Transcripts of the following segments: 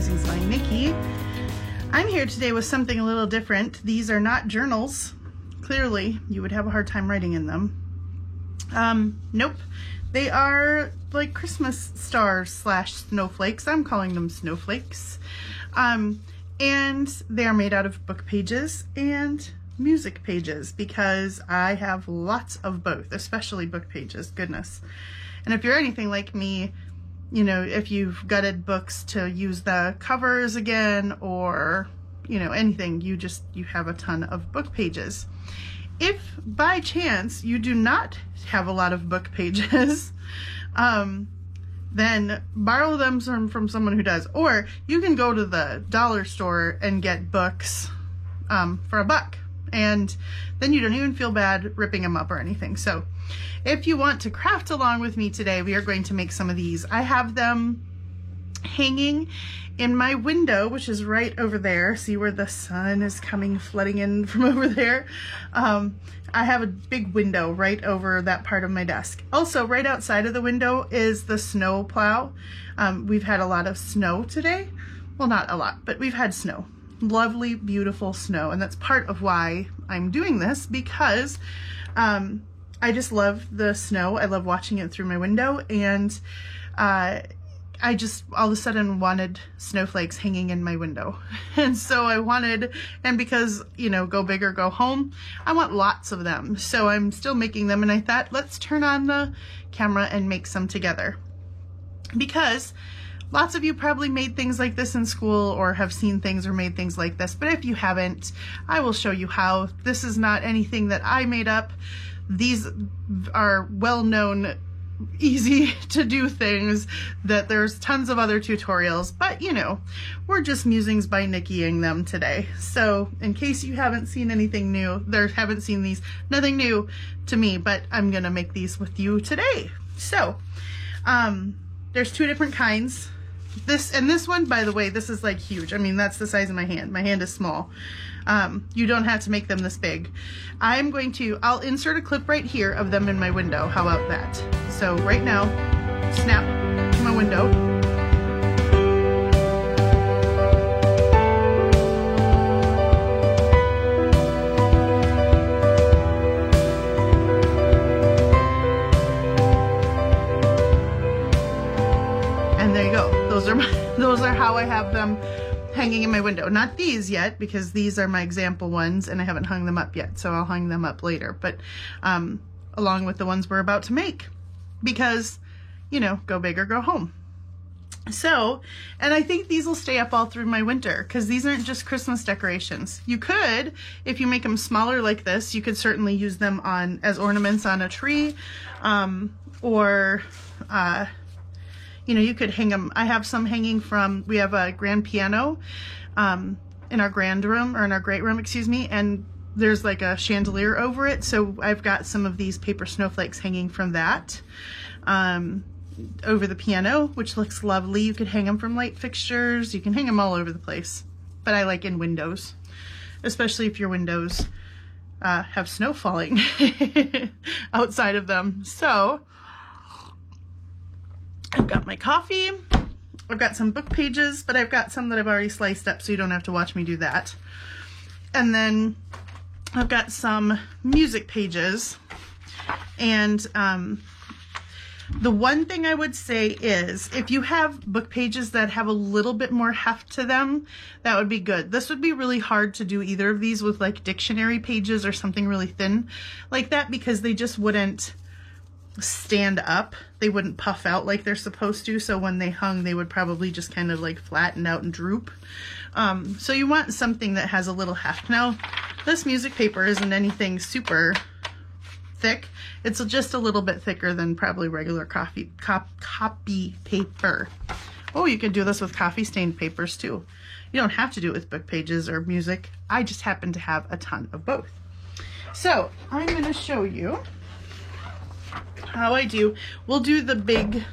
Musings by Nikki. I'm here today with something a little different. These are not journals. Clearly, you would have a hard time writing in them. Nope. They are like Christmas stars slash snowflakes. I'm calling them snowflakes. And they are made out of book pages and music pages because I have lots of both, especially book pages, goodness. And if you're anything like me, you know, if you've gutted books to use the covers again or, you know, anything, you have a ton of book pages. If by chance you do not have a lot of book pages, then borrow them from someone who does. Or you can go to the dollar store and get books for $1. And then you don't even feel bad ripping them up or anything. So if you want to craft along with me today, we are going to make some of these. I have them hanging in my window, which is right over there. See where the sun is coming flooding in from over there? I have a big window right over that part of my desk. Also, right outside of the window is the snow plow. We've had a lot of snow today. Well, not a lot, but we've had snow. Lovely, beautiful snow. And that's part of why I'm doing this, because I just love the snow. I love watching it through my window. And I just all of a sudden wanted snowflakes hanging in my window. And so I wanted, and because, you know, go big or go home, I want lots of them. So I'm still making them, and I thought, let's turn on the camera and make some together. Because lots of you probably made things like this in school or have seen things or made things like this. But if you haven't, I will show you how. This is not anything that I made up. These are well-known, easy to do things that there's tons of other tutorials, but you know, we're just musings by Nikki-ing them today. So in case you haven't seen anything new, haven't seen these, nothing new to me, but I'm gonna make these with you today. So there's two different kinds. This one, by the way, this is like huge. I mean, that's the size of my hand. My hand is small. You don't have to make them this big. I'll insert a clip right here of them in my window. How about that? So right now, snap to my window. And there you go. Those are how I have them hanging in my window. Not these yet, because these are my example ones and I haven't hung them up yet, so I'll hang them up later, but along with the ones we're about to make, because, you know, go big or go home. So, and I think these will stay up all through my winter, because these aren't just Christmas decorations. You could, if you make them smaller like this, you could certainly use them as ornaments on a tree, or you know, you could hang them. I have some hanging we have a grand piano in our grand room, or in our great room, excuse me, and there's like a chandelier over it. So I've got some of these paper snowflakes hanging from that over the piano, which looks lovely. You could hang them from light fixtures. You can hang them all over the place, but I like in windows, especially if your windows have snow falling outside of them. So I've got my coffee, I've got some book pages, but I've got some that I've already sliced up so you don't have to watch me do that. And then I've got some music pages. And the one thing I would say is, if you have book pages that have a little bit more heft to them, that would be good. This would be really hard to do either of these with like dictionary pages or something really thin like that, because they just wouldn't stand up. They wouldn't puff out like they're supposed to, so when they hung, they would probably just kind of like flatten out and droop. So you want something that has a little heft. Now, this music paper isn't anything super thick. It's just a little bit thicker than probably regular copy paper. Oh, you can do this with coffee stained papers too. You don't have to do it with book pages or music. I just happen to have a ton of both. So I'm going to show you how I do. We'll do the big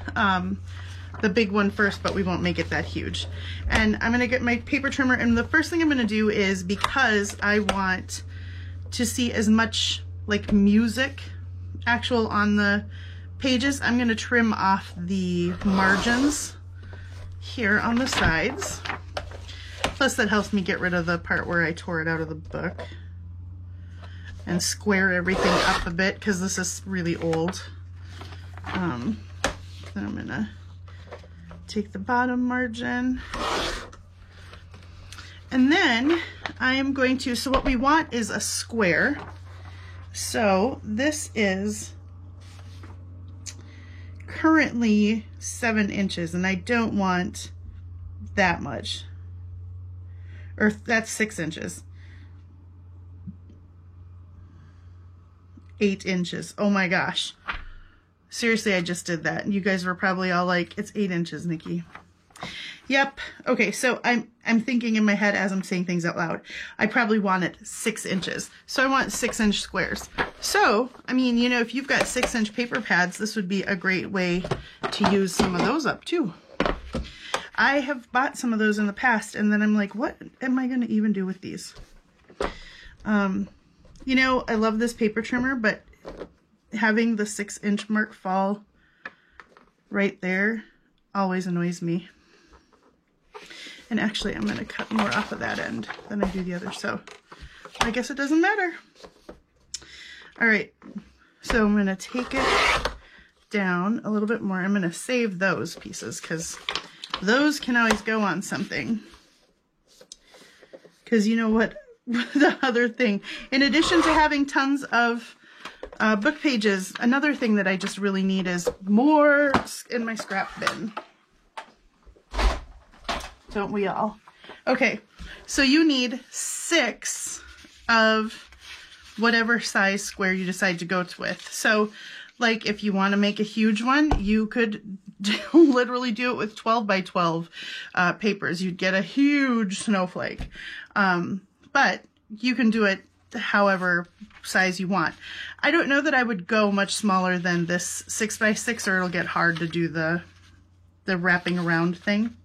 one first, but we won't make it that huge. And I'm gonna get my paper trimmer, and the first thing I'm gonna do is, because I want to see as much like music actual on the pages, I'm gonna trim off the margins here on the sides. Plus that helps me get rid of the part where I tore it out of the book. And square everything up a bit because this is really old. Then I'm gonna take the bottom margin. And then I am going to, so what we want is a square. So this is currently 7 inches and I don't want that much. Or that's 6 inches. 8 inches. Oh my gosh. Seriously, I just did that. You guys were probably all like, it's 8 inches, Nikki. Yep. Okay, so I'm thinking in my head as I'm saying things out loud. I probably wanted 6 inches. So I want 6-inch squares. So, I mean, you know, if you've got 6-inch paper pads, this would be a great way to use some of those up too. I have bought some of those in the past and then I'm like, what am I going to even do with these? You know, I love this paper trimmer, but having the 6-inch mark fall right there always annoys me. And actually, I'm going to cut more off of that end than I do the other, so I guess it doesn't matter. All right, so I'm going to take it down a little bit more. I'm going to save those pieces because those can always go on something. Because you know what? The other thing, in addition to having tons of book pages, another thing that I just really need is more in my scrap bin. Don't we all? Okay, so you need 6 of whatever size square you decide to go with. So, like, if you want to make a huge one, you could literally do it with 12 by 12 papers. You'd get a huge snowflake. But you can do it however size you want. I don't know that I would go much smaller than this 6 by 6 or it'll get hard to do the wrapping around thing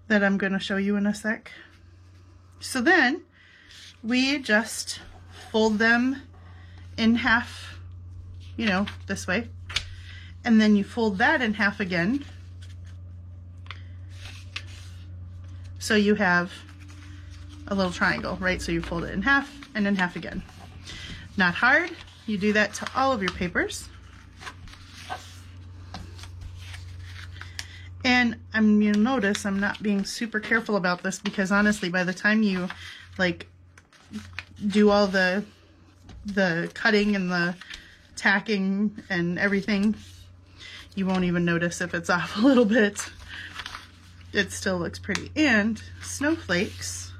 that I'm going to show you in a sec. So then we just fold them in half, you know, this way. And then you fold that in half again. So you have a little triangle, right? So you fold it in half and in half again. Not hard. You do that to all of your papers. And you'll notice I'm not being super careful about this because honestly, by the time you like do all the cutting and the tacking and everything, you won't even notice if it's off a little bit. It still looks pretty. And snowflakes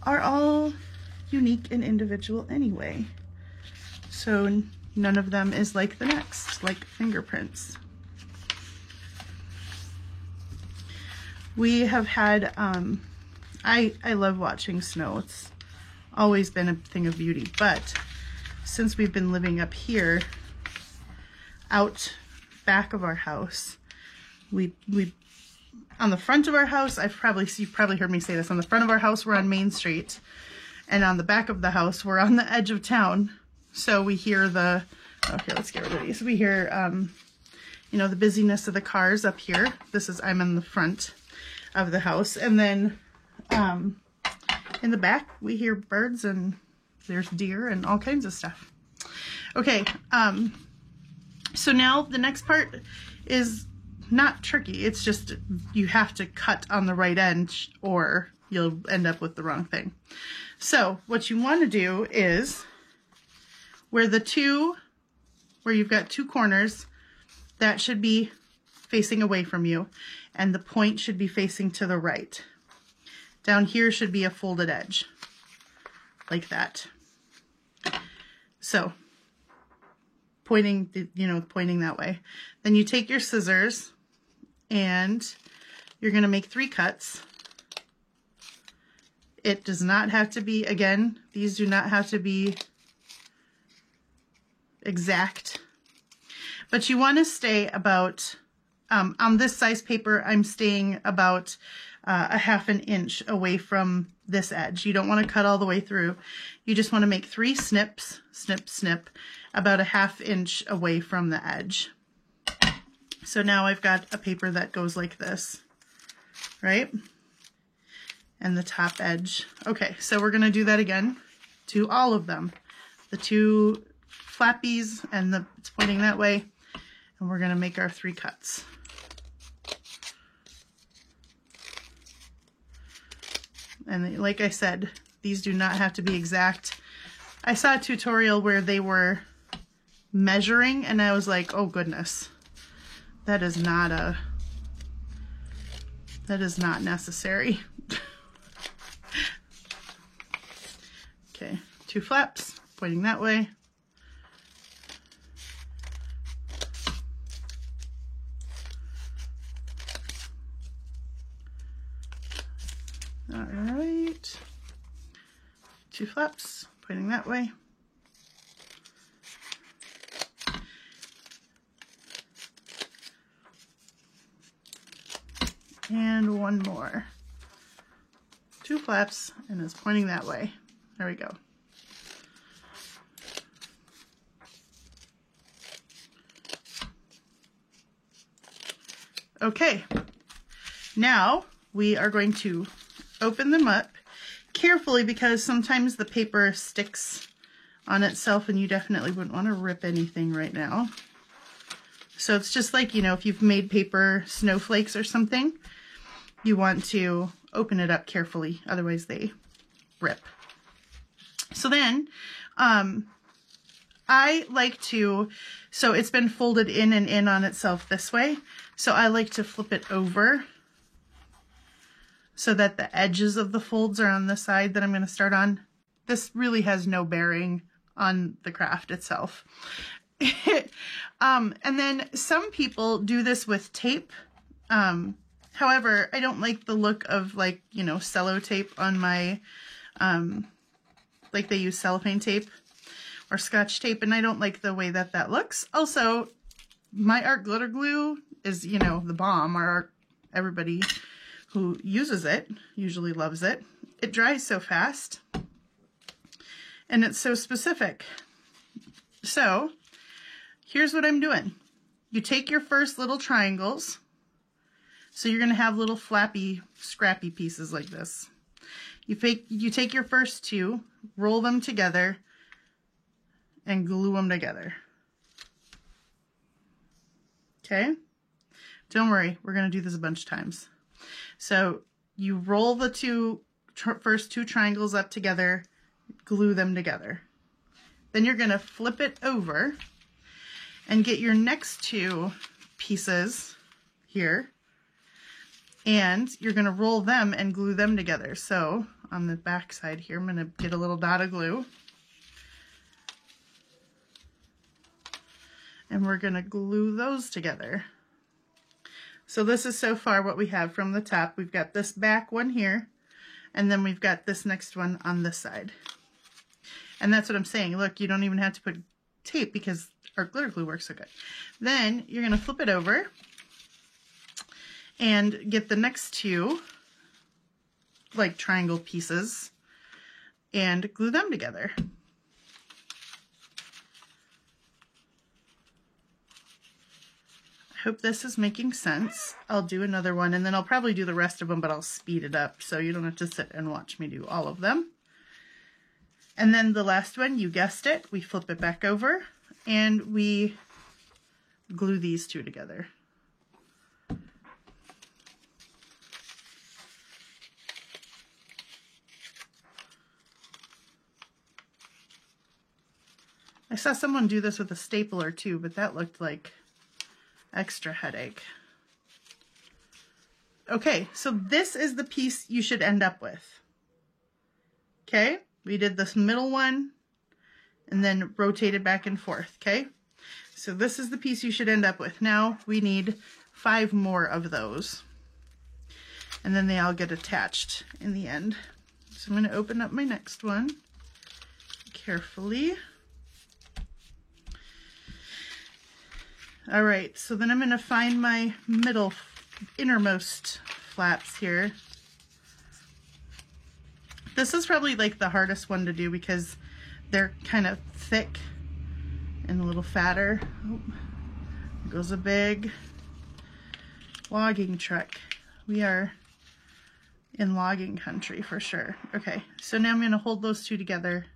are all unique and individual anyway. So none of them is like the next, like fingerprints. We have had, I love watching snow. It's always been a thing of beauty, but since we've been living up here, out back of our house, we on the front of our house, you've probably heard me say this, on the front of our house, we're on Main Street, and on the back of the house, we're on the edge of town. So we hear okay, let's get rid of these. We hear, you know, the busyness of the cars up here. I'm in the front of the house. And then in the back, we hear birds and there's deer and all kinds of stuff. Okay, so now the next part is not tricky. It's just you have to cut on the right end or you'll end up with the wrong thing. So what you want to do is where you've got 2 corners, that should be facing away from you, and the point should be facing to the right. Down here should be a folded edge, like that. So, pointing that way. Then you take your scissors, and you're going to make 3 cuts. It does not have to be, again, these do not have to be exact, but you want to stay about, on this size paper, I'm staying about a ½ an inch away from this edge. You don't want to cut all the way through. You just want to make 3 snips, snip, snip, about a ½ inch away from the edge. So now I've got a paper that goes like this, right? and the top edge. Okay, so we're gonna do that again to all of them. The two flappies and it's pointing that way, and we're gonna make our 3 cuts. And like I said, these do not have to be exact. I saw a tutorial where they were measuring and I was like, oh goodness, that is not necessary. Okay, 2 flaps pointing that way. All right, 2 flaps pointing that way. And 1 more. 2 flaps and it's pointing that way. There we go. Okay, now we are going to open them up carefully because sometimes the paper sticks on itself and you definitely wouldn't want to rip anything right now. So it's just like, you know, if you've made paper snowflakes or something, you want to open it up carefully, otherwise they rip. So then, I like to, so it's been folded in and in on itself this way, so I like to flip it over so that the edges of the folds are on the side that I'm going to start on. This really has no bearing on the craft itself. And then some people do this with tape. However, I don't like the look of, like, you know, cello tape on my, like they use cellophane tape or Scotch tape, and I don't like the way that that looks. Also, my art glitter glue is, you know, the bomb. Everybody who uses it usually loves it. It dries so fast and it's so specific. So here's what I'm doing. You take your first little triangles. So you're going to have little flappy, scrappy pieces like this. You take your first 2, roll them together, and glue them together. Okay? Don't worry, we're going to do this a bunch of times. So you roll the first two triangles up together, glue them together. Then you're going to flip it over and get your next 2 pieces here, and you're going to roll them and glue them together. So on the back side here, I'm going to get a little dot of glue, and we're going to glue those together. So this is so far what we have from the top. We've got this back one here, and then we've got this next one on this side. And that's what I'm saying. Look, you don't even have to put tape because our glitter glue works so good. Then you're going to flip it over and get the next 2 like triangle pieces and glue them together. I hope this is making sense. I'll do another one and then I'll probably do the rest of them, but I'll speed it up so you don't have to sit and watch me do all of them. And then the last one, you guessed it, we flip it back over and we glue these 2 together. I saw someone do this with a stapler too, but that looked like extra headache. Okay, so this is the piece you should end up with. Okay, we did this middle one and then rotated back and forth, okay? So this is the piece you should end up with. Now we need 5 more of those. And then they all get attached in the end. So I'm going to open up my next one carefully. All right, so then I'm going to find my innermost flaps here. This is probably like the hardest one to do because they're kind of thick and a little fatter. Oh, there goes a big logging truck. We are in logging country for sure. Okay, so now I'm going to hold those two together.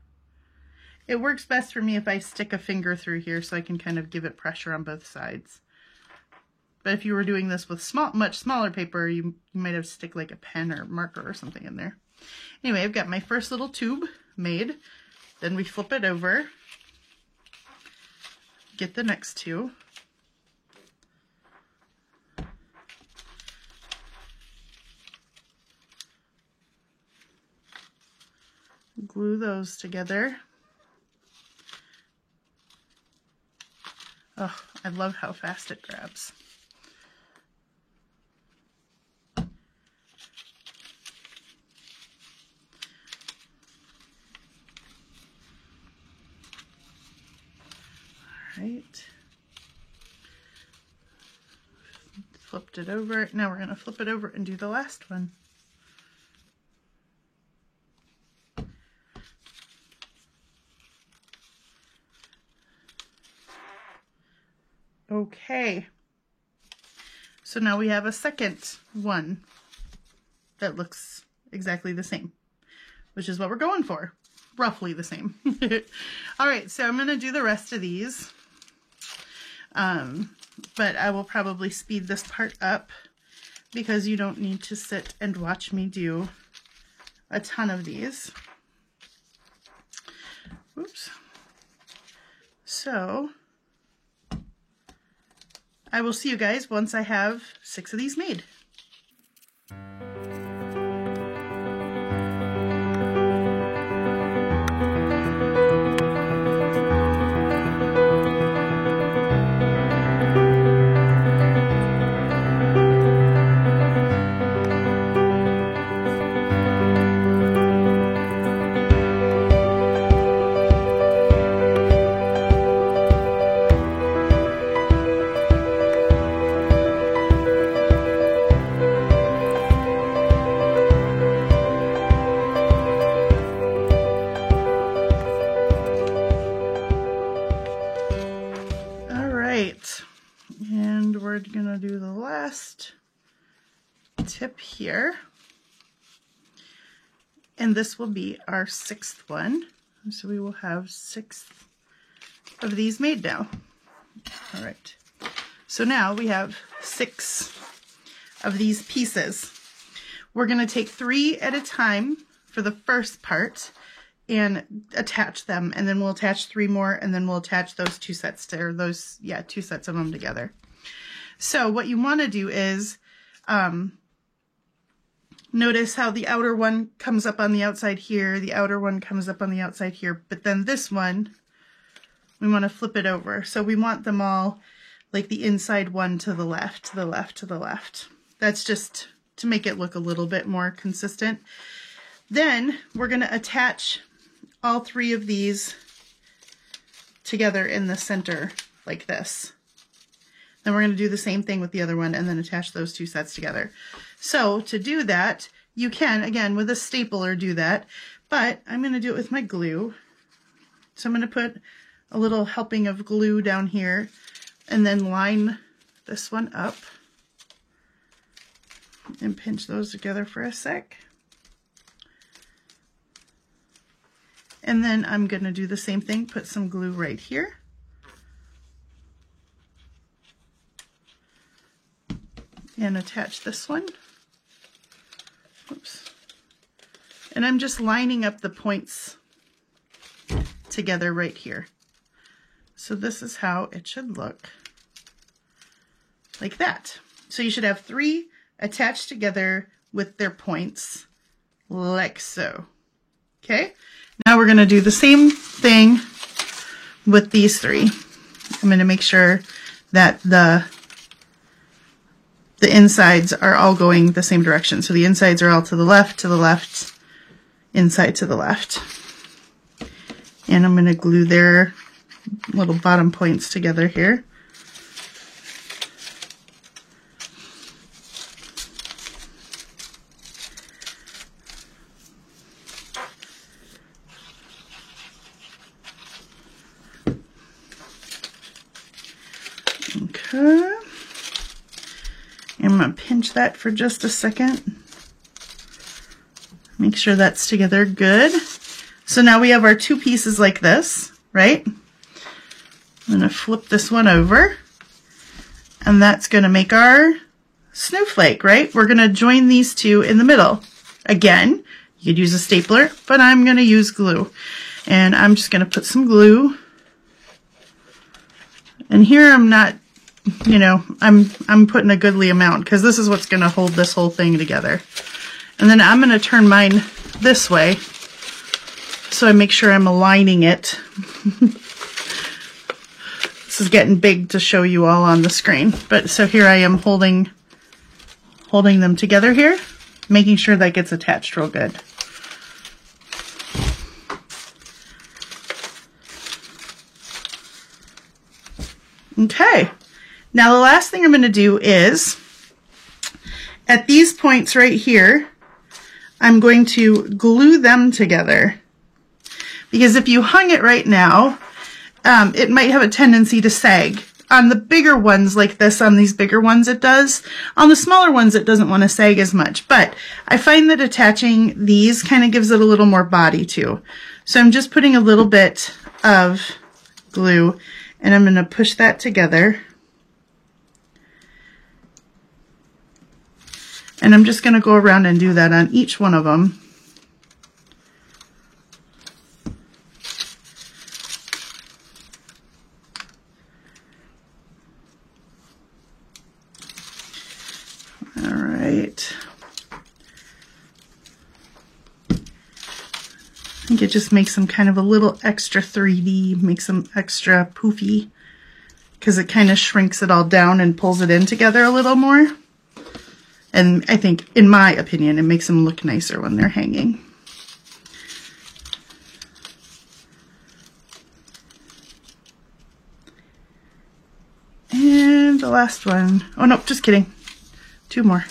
It works best for me if I stick a finger through here so I can kind of give it pressure on both sides. But if you were doing this with much smaller paper, you might have to stick like a pen or marker or something in there. Anyway, I've got my first little tube made. Then we flip it over. Get the next two. Glue those together. Oh, I love how fast it grabs. Right. Flipped it over. Now we're going to flip it over and do the last one. Okay. So now we have a second one that looks exactly the same, which is what we're going for. Roughly the same. All right, so I'm going to do the rest of these. But I will probably speed this part up because you don't need to sit and watch me do a ton of these. Oops. So I will see you guys once I have 6 of these made. And we're gonna do the last tip here. And this will be our 6th one. So we will have 6 of these made now. All right. So now we have 6 of these pieces. We're gonna take 3 at a time for the first part and attach them, and then we'll attach 3 more, and then we'll attach those 2 sets to, or those, yeah, 2 sets of them together. So what you want to do is notice how the outer one comes up on the outside here, the outer one comes up on the outside here, but then this one, we want to flip it over. So we want them all like the inside one to the left, to the left, to the left. That's just to make it look a little bit more consistent. Then we're going to attach all 3 of these together in the center like this. Then we're going to do the same thing with the other one and then attach those 2 sets together. So to do that, you can, again, with a stapler do that, but I'm going to do it with my glue. So I'm going to put a little helping of glue down here and then line this one up and pinch those together for a sec. And then I'm going to do the same thing, put some glue right here. And attach this one. Oops. And I'm just lining up the points together right here. So this is how it should look. Like that. So you should have 3 attached together with their points, like so. Okay? Now we're going to do the same thing with these 3. I'm going to make sure that the insides are all going the same direction. So the insides are all to the left, inside to the left. And I'm going to glue their little bottom points together here. Okay. I'm going to pinch that for just a second. Make sure that's together good. So now we have our two pieces like this, right? I'm going to flip this one over, and that's going to make our snowflake, right? We're going to join these two in the middle. Again, you could use a stapler, but I'm going to use glue. And I'm just going to put some glue. And here I'm not, you know, I'm putting a goodly amount because this is what's going to hold this whole thing together. And then I'm going to turn mine this way so I make sure I'm aligning it. This is getting big to show you all on the screen. But so here I am holding them together here, making sure that gets attached real good. Okay, now the last thing I'm going to do is, at these points right here, I'm going to glue them together. Because if you hung it right now, it might have a tendency to sag. On the bigger ones like this, on these bigger ones it does. On the smaller ones it doesn't want to sag as much. But I find that attaching these kind of gives it a little more body too. So I'm just putting a little bit of glue, and I'm going to push that together. And I'm just going to go around and do that on each one of them. All right. I think it just makes them kind of a little extra 3D, makes them extra poofy, because it kind of shrinks it all down and pulls it in together a little more. And I think, in my opinion, it makes them look nicer when they're hanging. And the last one. Oh no, just kidding. Two more.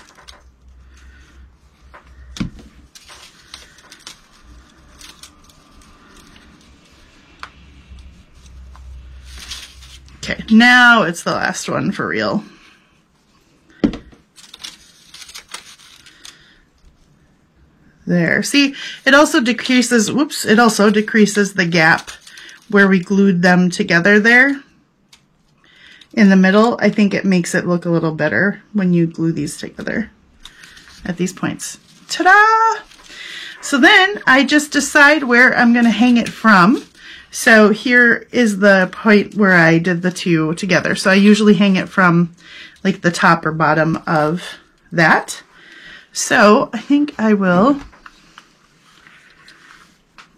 Okay, now it's the last one for real. There, see, it also decreases, whoops, it also decreases the gap where we glued them together there. In the middle, I think it makes it look a little better when you glue these together at these points. Ta-da! So then I just decide where I'm going to hang it from. So here is the point where I did the two together. So I usually hang it from like the top or bottom of that. So I think I will,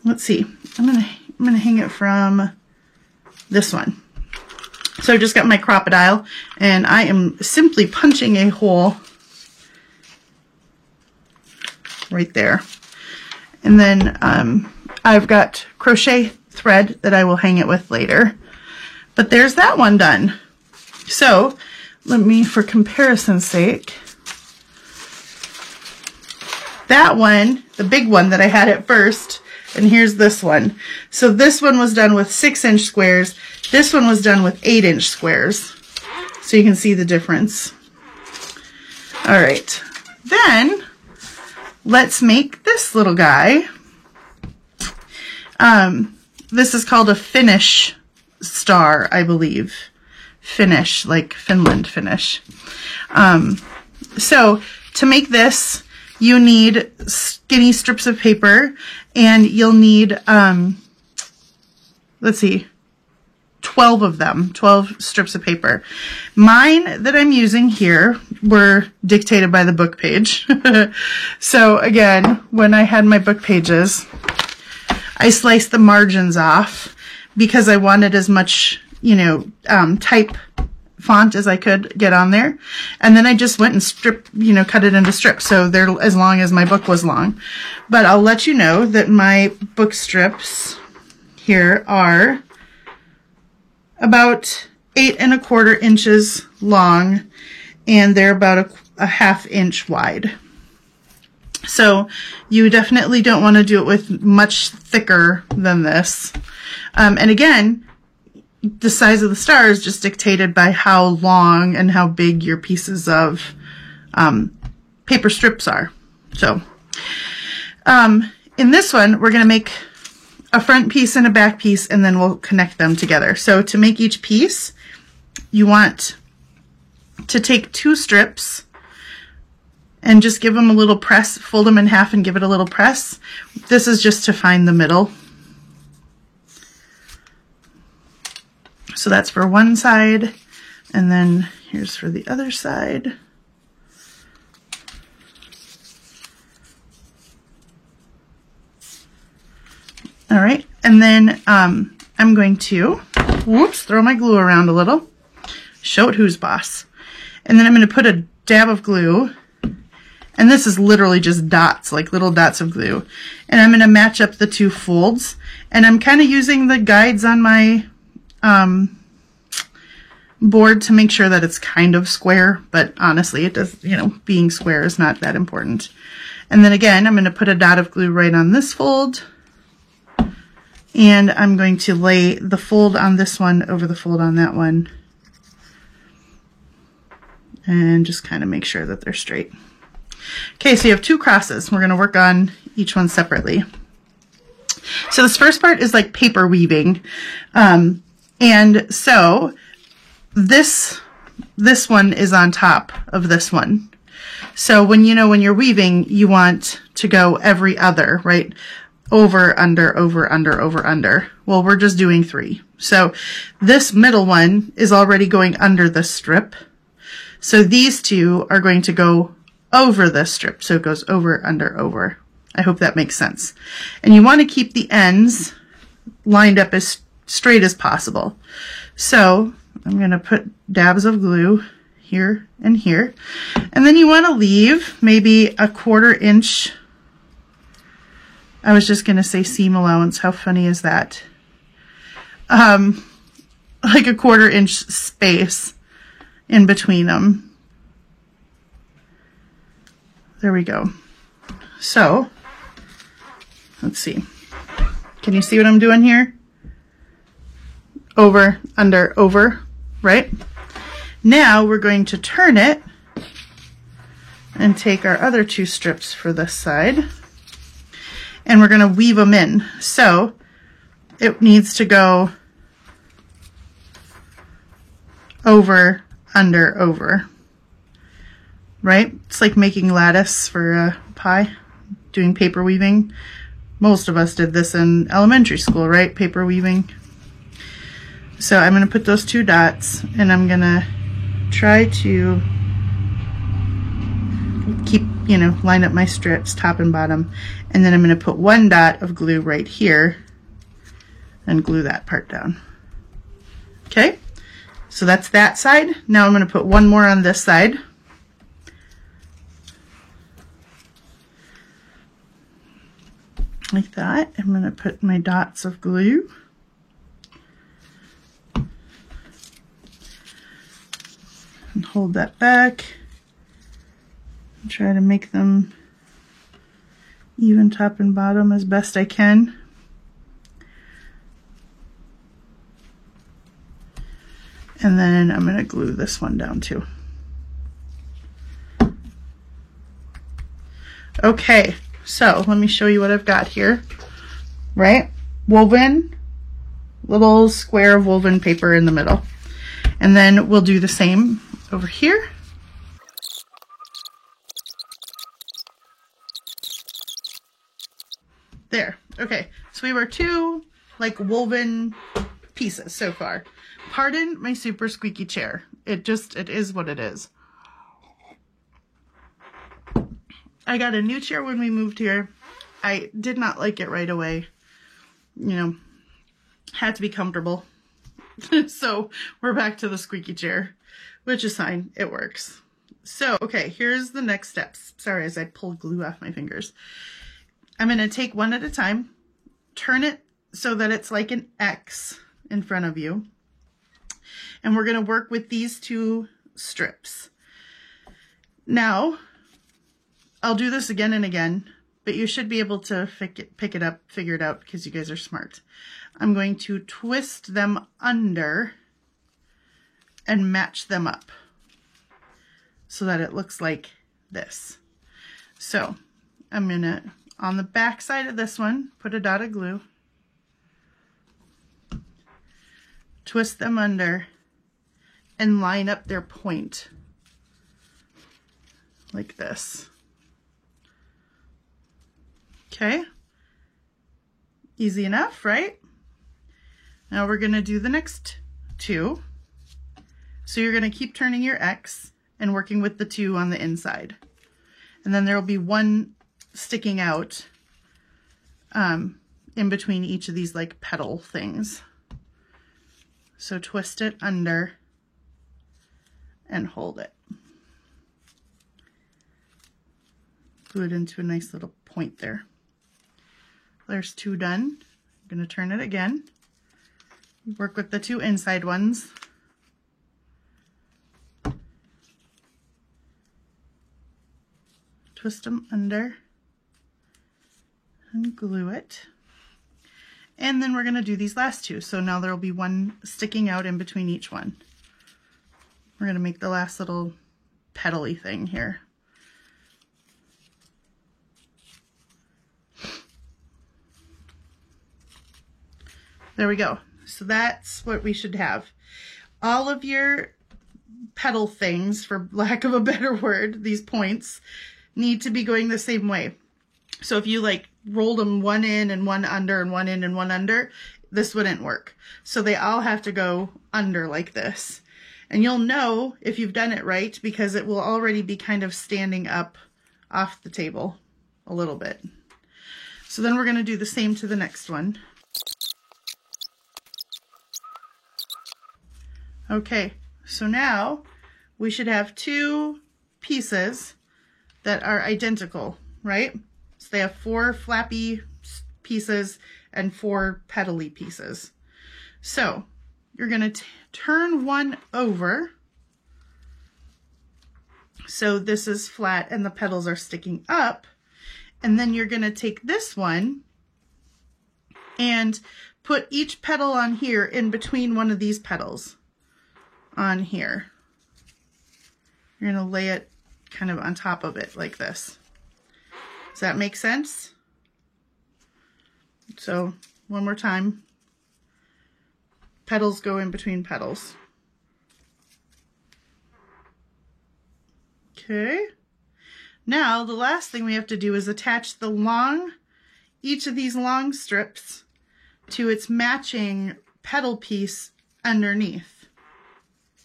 let's see, I'm gonna hang it from this one. So I just got my Crop-A-Dile, and I am simply punching a hole right there. And then I've got crochet thread that I will hang it with later. But there's that one done. So let me, for comparison's sake, that one, the big one that I had at first, and here's this one. So this one was done with 6-inch squares. This one was done with 8-inch squares. So you can see the difference. All right, then let's make this little guy. This is called a Finnish star, I believe. Finnish, like Finland Finnish. So to make this, you need skinny strips of paper, and you'll need, let's see, 12 of them, 12 strips of paper. Mine that I'm using here were dictated by the book page. So again, when I had my book pages, I sliced the margins off because I wanted as much, you know, type font as I could get on there. And then I just went and cut it into strips. So they're as long as my book was long. But I'll let you know that my book strips here are about 8 1/4 inches long, and they're about a 1/2 inch wide. So you definitely don't want to do it with much thicker than this. And again, the size of the star is just dictated by how long and how big your pieces of paper strips are. So, In this one, we're going to make a front piece and a back piece, and then we'll connect them together. So to make each piece, you want to take 2 strips and just give them a little press, fold them in half and give it a little press. This is just to find the middle. So that's for one side, and then here's for the other side. All right, and then I'm going to, whoops, throw my glue around a little, show it who's boss. And then I'm going to put a dab of glue, and this is literally just dots, like little dots of glue. And I'm going to match up the 2 folds, and I'm kind of using the guides on my board to make sure that it's kind of square, but honestly, it does, you know, being square is not that important. And then again, I'm going to put a dot of glue right on this fold, and I'm going to lay the fold on this one over the fold on that one, and just kind of make sure that they're straight. Okay, so you have 2 crosses. We're going to work on each one separately. So this first part is like paper weaving, and so this one is on top of this one. So when you're weaving, you want to go every other, right? Over, under, over, under, over, under. Well, we're just doing 3. So this middle one is already going under the strip. So these 2 are going to go over this strip. So it goes over, under, over. I hope that makes sense. And you want to keep the ends lined up as straight as possible. So I'm going to put dabs of glue here and here. And then you want to leave maybe a 1/4 inch. I was just going to say seam allowance. How funny is that? Like a 1/4 inch space in between them. There we go. So, let's see. Can you see what I'm doing here? Over, under, over, right? Now we're going to turn it and take our other 2 strips for this side, and we're going to weave them in. So it needs to go over, under, over, right? It's like making lattice for a pie, doing paper weaving. Most of us did this in elementary school, right? Paper weaving. So I'm going to put those 2 dots, and I'm going to try to keep, line up my strips top and bottom. And then I'm going to put 1 dot of glue right here and glue that part down. Okay, so that's that side. Now I'm going to put 1 more on this side. Like that. I'm going to put my dots of glue. And hold that back. And try to make them even top and bottom as best I can. And then I'm going to glue this one down too. Okay, so let me show you what I've got here. Right? Woven, little square of woven paper in the middle. And then we'll do the same over here. There. Okay, so we were 2 like woven pieces so far. Pardon my super squeaky chair. It is what it is. I got a new chair when we moved here. I did not like it right away. Had to be comfortable. So we're back to the squeaky chair, which is fine. It works. So, okay, here's the next steps. Sorry, as I pulled glue off my fingers. I'm going to take 1 at a time, turn it so that it's like an X in front of you. And we're going to work with these 2 strips. Now, I'll do this again and again, but you should be able to pick it up, figure it out, because you guys are smart. I'm going to twist them under and match them up so that it looks like this. So I'm going to On the back side of this one, put a dot of glue. Twist them under and line up their point like this. Okay, easy enough, right? Now we're going to do the next two. So you're going to keep turning your X and working with the two on the inside. And then there will be one sticking out in between each of these like petal things. So twist it under and hold it. Glue it into a nice little point there. There's two done. I'm going to turn it again. Work with the two inside ones. Twist them under and glue it. And then we're going to do these last two. So now there will be one sticking out in between each one. We're going to make the last little petal-y thing here. There we go. So that's what we should have. All of your petal things, for lack of a better word, these points, need to be going the same way. So if you like rolled them one in and one under and one in and one under, this wouldn't work. So they all have to go under like this. And you'll know if you've done it right because it will already be kind of standing up off the table a little bit. So then we're going to do the same to the next one. Okay, so now we should have two pieces that are identical, right? So they have 4 flappy pieces and 4 petally pieces. So you're going to turn one over. So this is flat and the petals are sticking up. And then you're going to take this one and put each petal on here in between one of these petals on here. You're going to lay it kind of on top of it like this. Does that make sense? So one more time. Petals go in between petals. Okay. Now the last thing we have to do is attach each of these long strips to its matching petal piece underneath.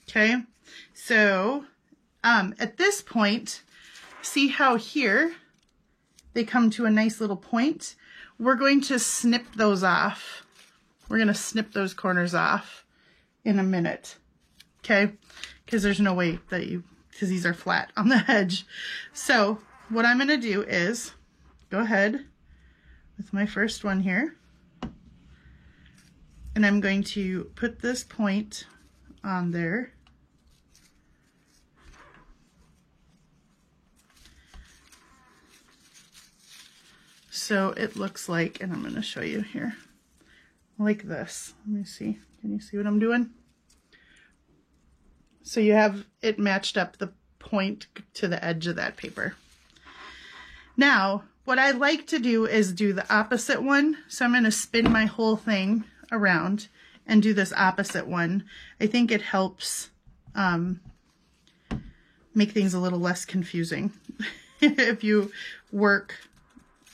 Okay, so at this point, see how here they come to a nice little point? We're going to snip those off. We're going to snip those corners off in a minute, okay? Because there's no way that because these are flat on the edge. So what I'm going to do is go ahead with my first one here, and I'm going to put this point on there. So it looks like, and I'm going to show you here, like this. Let me see. Can you see what I'm doing? So you have it matched up the point to the edge of that paper. Now, what I like to do is do the opposite one. So I'm going to spin my whole thing around and do this opposite one. I think it helps make things a little less confusing if you work,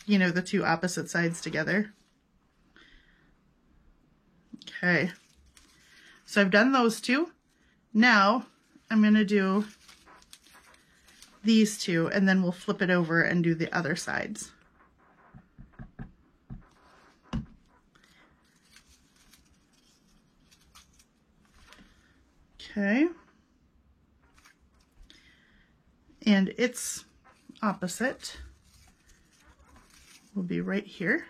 you know, the two opposite sides together. Okay, so I've done those two. Now I'm going to do these two, and then we'll flip it over and do the other sides. Okay, and its opposite will be right here.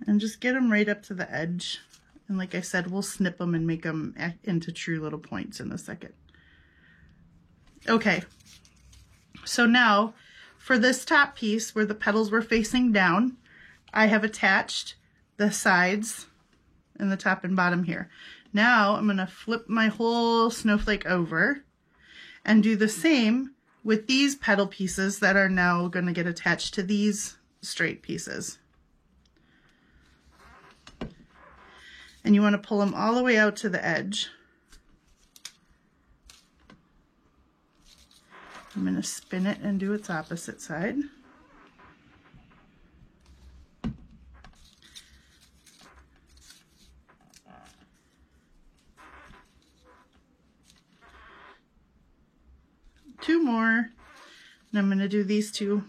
And just get them right up to the edge. And like I said, we'll snip them and make them into true little points in a second. Okay, so now for this top piece where the petals were facing down, I have attached the sides and the top and bottom here. Now I'm gonna flip my whole snowflake over and do the same with these petal pieces that are now gonna get attached to these straight pieces. And you wanna pull them all the way out to the edge. I'm gonna spin it and do its opposite side. Two more, and I'm going to do these two.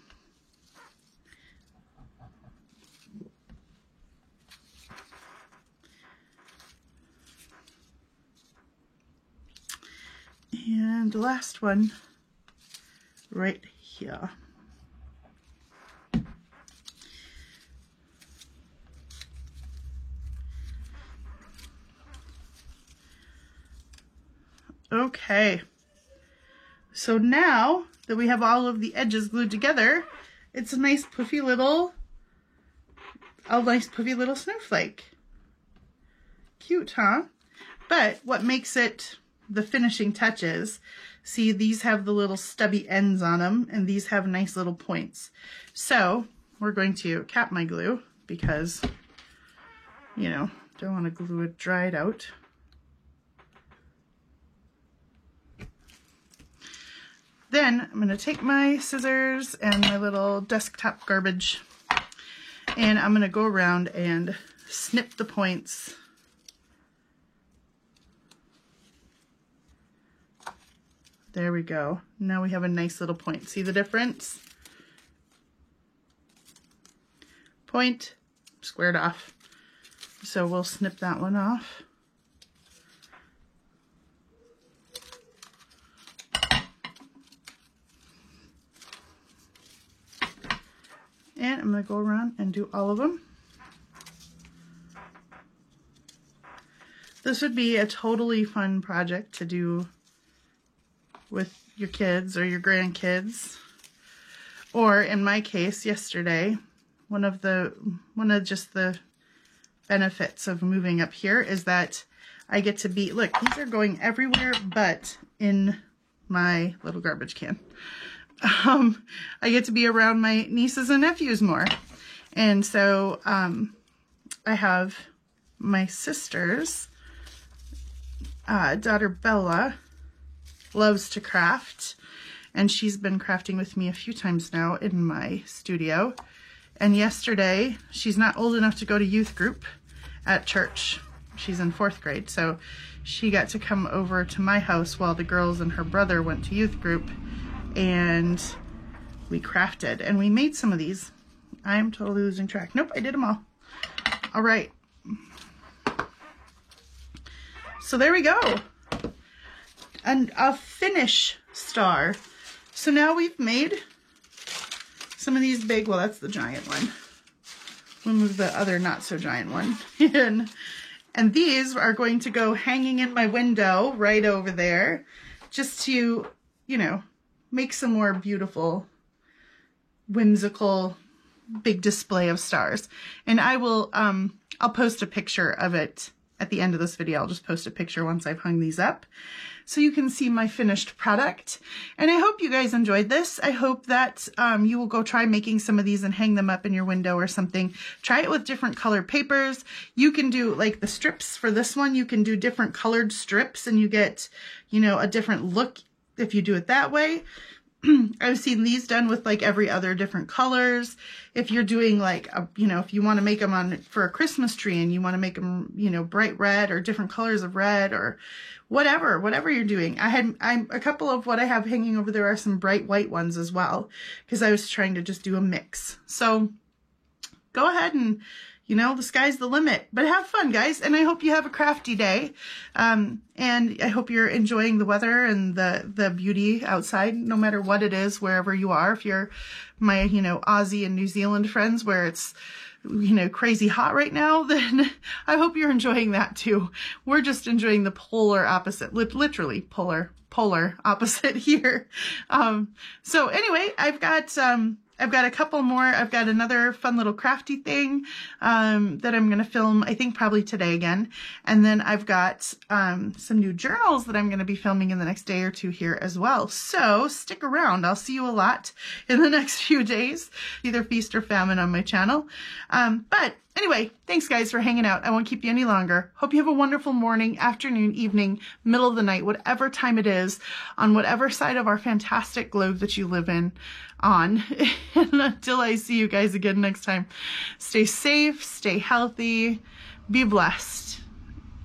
And the last one right here. Okay. So now that we have all of the edges glued together, it's a nice puffy little snowflake. Cute, huh? But what makes it the finishing touches, see, these have the little stubby ends on them, and these have nice little points. So we're going to cap my glue because, you know, don't want to glue it dried out. Then I'm going to take my scissors and my little desktop garbage, and I'm going to go around and snip the points. There we go. Now we have a nice little point. See the difference? Point, squared off. So we'll snip that one off. And I'm going to go around and do all of them. This would be a totally fun project to do with your kids or your grandkids. Or in my case, yesterday, one of just the benefits of moving up here is that I get to be, look, these are going everywhere but in my little garbage can. I get to be around my nieces and nephews more. And so I have my sister's daughter Bella loves to craft, and she's been crafting with me a few times now in my studio. And yesterday, she's not old enough to go to youth group at church. She's in 4th grade, so she got to come over to my house while the girls and her brother went to youth group, and we crafted and we made some of these. I'm totally losing track. Nope, I did them all. All right. So there we go. And a finish star. So now we've made some of these big, well, that's the giant one. We'll move the other not so giant one in. And these are going to go hanging in my window right over there, just to, you know, make some more beautiful, whimsical, big display of stars. And I will, I'll post a picture of it at the end of this video. I'll just post a picture once I've hung these up, so you can see my finished product. And I hope you guys enjoyed this. I hope that you will go try making some of these and hang them up in your window or something. Try it with different colored papers. You can do, like the strips for this one, you can do different colored strips and you get, you know, a different look if you do it that way. I've seen these done with like every other different colors. If you're doing like, you know, if you want to make them on for a Christmas tree and you want to make them, you know, bright red or different colors of red or whatever you're doing. I'm a couple of what I have hanging over there are some bright white ones as well, because I was trying to just do a mix. So go ahead and, you know, the sky's the limit, but have fun, guys. And I hope you have a crafty day. And I hope you're enjoying the weather and the beauty outside, no matter what it is, wherever you are. If you're my, you know, Aussie and New Zealand friends where it's, you know, crazy hot right now, then I hope you're enjoying that too. We're just enjoying the polar opposite, literally polar opposite here. So anyway, I've got, I've got a couple more. I've got another fun little crafty thing that I'm going to film, I think probably today again. And then I've got some new journals that I'm going to be filming in the next day or two here as well. So stick around. I'll see you a lot in the next few days, either feast or famine on my channel. But anyway, thanks guys for hanging out. I won't keep you any longer. Hope you have a wonderful morning, afternoon, evening, middle of the night, whatever time it is, on whatever side of our fantastic globe that you live in on. And until I see you guys again next time, stay safe, stay healthy, be blessed.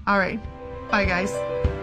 All right. Bye guys.